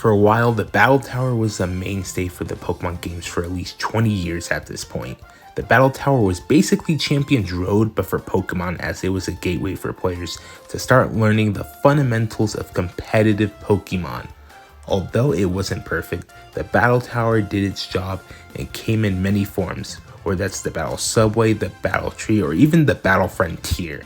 For a while, the Battle Tower was the mainstay for the Pokemon games for at least 20 years at this point. The Battle Tower was basically Champion's Road but for Pokemon, as it was a gateway for players to start learning the fundamentals of competitive Pokemon. Although it wasn't perfect, the Battle Tower did its job and came in many forms, whether that's the Battle Subway, the Battle Tree, or even the Battle Frontier.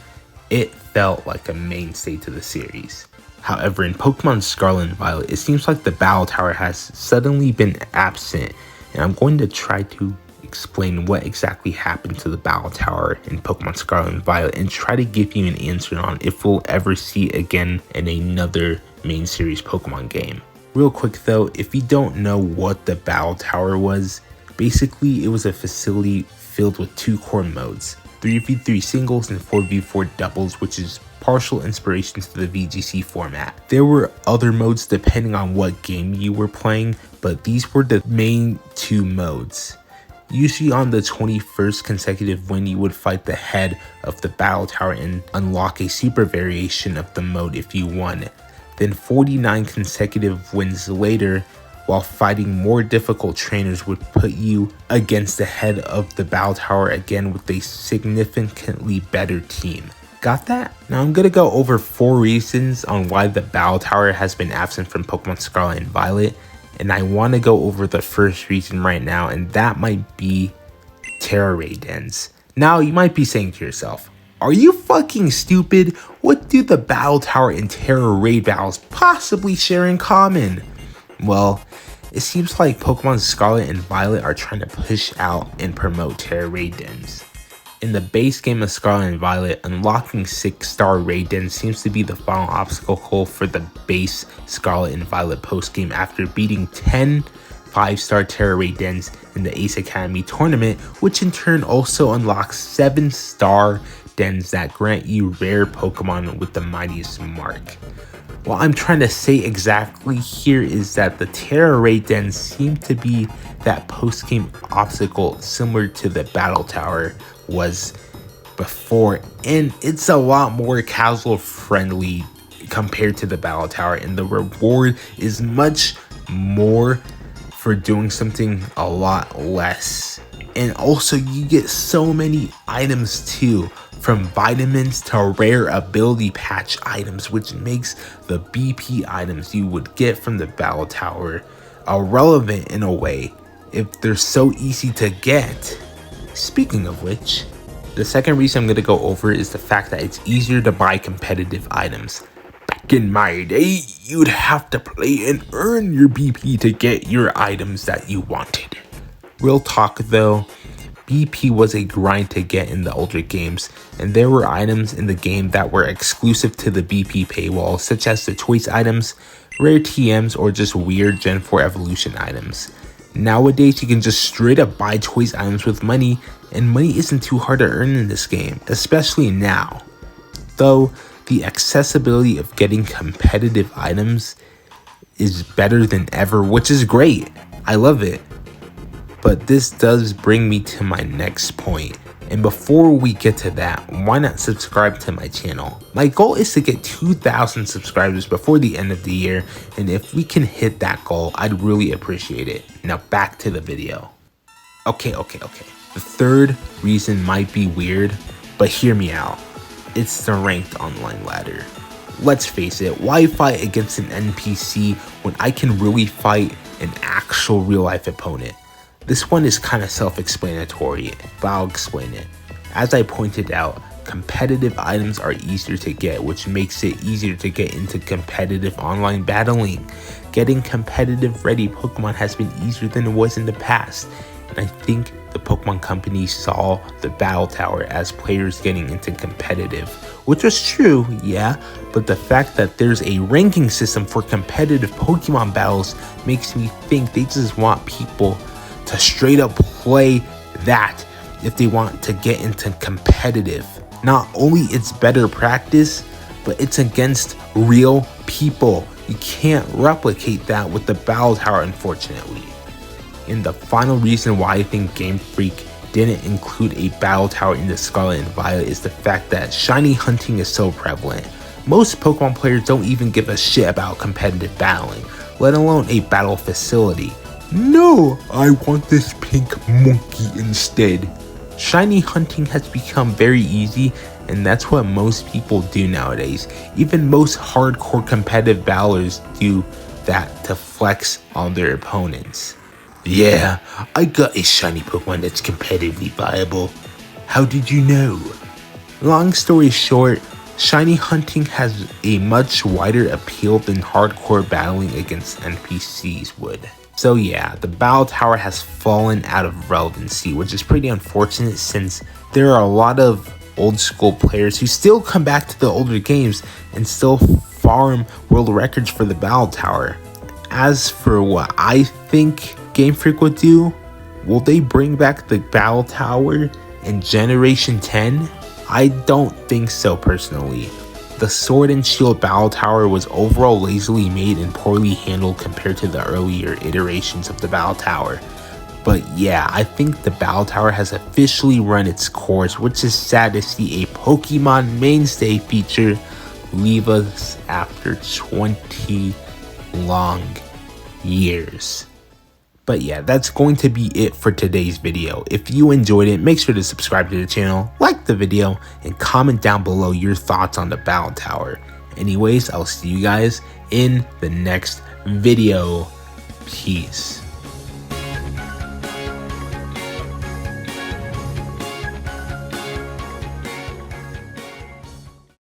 It felt like a mainstay to the series. However, in Pokemon Scarlet and Violet, it seems like the Battle Tower has suddenly been absent, and I'm going to try to explain what exactly happened to the Battle Tower in Pokemon Scarlet and Violet and try to give you an answer on if we'll ever see it again in another main series Pokemon game. Real quick though, if you don't know what the Battle Tower was, basically it was a facility filled with two core modes, 3v3 singles and 4v4 doubles, which is partial inspiration to the VGC format. There were other modes depending on what game you were playing, but these were the main two modes. Usually on the 21st consecutive win, you would fight the head of the Battle Tower and unlock a super variation of the mode if you won. Then 49 consecutive wins later, while fighting more difficult trainers, would put you against the head of the Battle Tower again with a significantly better team. Got that? Now I'm gonna go over 4 reasons on why the Battle Tower has been absent from Pokemon Scarlet and Violet, and I want to go over the first reason right now, and that might be Tera raid dens. Now you might be saying to yourself, are you fucking stupid? What do the Battle Tower and Tera raid battles possibly share in common? Well, it seems like Pokemon Scarlet and Violet are trying to push out and promote Tera raid dens. In the base game of Scarlet and Violet, unlocking 6-star raid dens seems to be the final obstacle for the base Scarlet and Violet post-game after beating 10 5-star Tera raid dens in the Ace Academy tournament, which in turn also unlocks 7-star dens that grant you rare Pokemon with the mightiest mark. What I'm trying to say exactly here is that the Tera raid dens seem to be that post-game obstacle similar to the Battle Tower was before, and it's a lot more casual friendly compared to the Battle Tower, and the reward is much more for doing something a lot less. And also you get so many items too, from vitamins to rare ability patch items, which makes the BP items you would get from the Battle Tower irrelevant in a way if they're so easy to get. Speaking of which, the second reason I'm going to go over is the fact that it's easier to buy competitive items. Back in my day, you'd have to play and earn your BP to get your items that you wanted. Real talk though, BP was a grind to get in the older games, and there were items in the game that were exclusive to the BP paywall, such as the choice items, rare TMs, or just weird Gen 4 evolution items. Nowadays, you can just straight up buy choice items with money, and money isn't too hard to earn in this game, especially now. Though, the accessibility of getting competitive items is better than ever, which is great. I love it. But this does bring me to my next point. And before we get to that, why not subscribe to my channel? My goal is to get 2,000 subscribers before the end of the year, and if we can hit that goal, I'd really appreciate it. Now back to the video. Okay. The third reason might be weird, but hear me out. It's the ranked online ladder. Let's face it, why fight against an NPC when I can really fight an actual real life opponent? This one is kind of self-explanatory, but I'll explain it. As I pointed out, competitive items are easier to get, which makes it easier to get into competitive online battling. Getting competitive ready Pokemon has been easier than it was in the past, and I think the Pokemon Company saw the Battle Tower as players getting into competitive, which was true, yeah, but the fact that there's a ranking system for competitive Pokemon battles makes me think they just want people to straight up play that if they want to get into competitive. Not only it's better practice, but it's against real people. You can't replicate that with the Battle Tower, unfortunately. And the final reason why I think Game Freak didn't include a Battle Tower in the Scarlet and Violet is the fact that shiny hunting is so prevalent. Most Pokemon players don't even give a shit about competitive battling. let alone a battle facility. No, I want this pink monkey instead. Shiny hunting has become very easy, and that's what most people do nowadays. Even most hardcore competitive battlers do that to flex on their opponents. Yeah, I got a shiny Pokemon that's competitively viable. How did you know? Long story short, shiny hunting has a much wider appeal than hardcore battling against NPCs would. So yeah, the Battle Tower has fallen out of relevancy, which is pretty unfortunate since there are a lot of old school players who still come back to the older games and still farm world records for the Battle Tower. As for what I think Game Freak would do, will they bring back the Battle Tower in Generation 10? I don't think so personally. The Sword and Shield Battle Tower was overall lazily made and poorly handled compared to the earlier iterations of the Battle Tower. But yeah, I think the Battle Tower has officially run its course, which is sad to see a Pokemon mainstay feature leave us after 20 long years. But yeah, that's going to be it for today's video. If you enjoyed it, make sure to subscribe to the channel, like the video, and comment down below your thoughts on the Battle Tower. Anyways, I'll see you guys in the next video. Peace.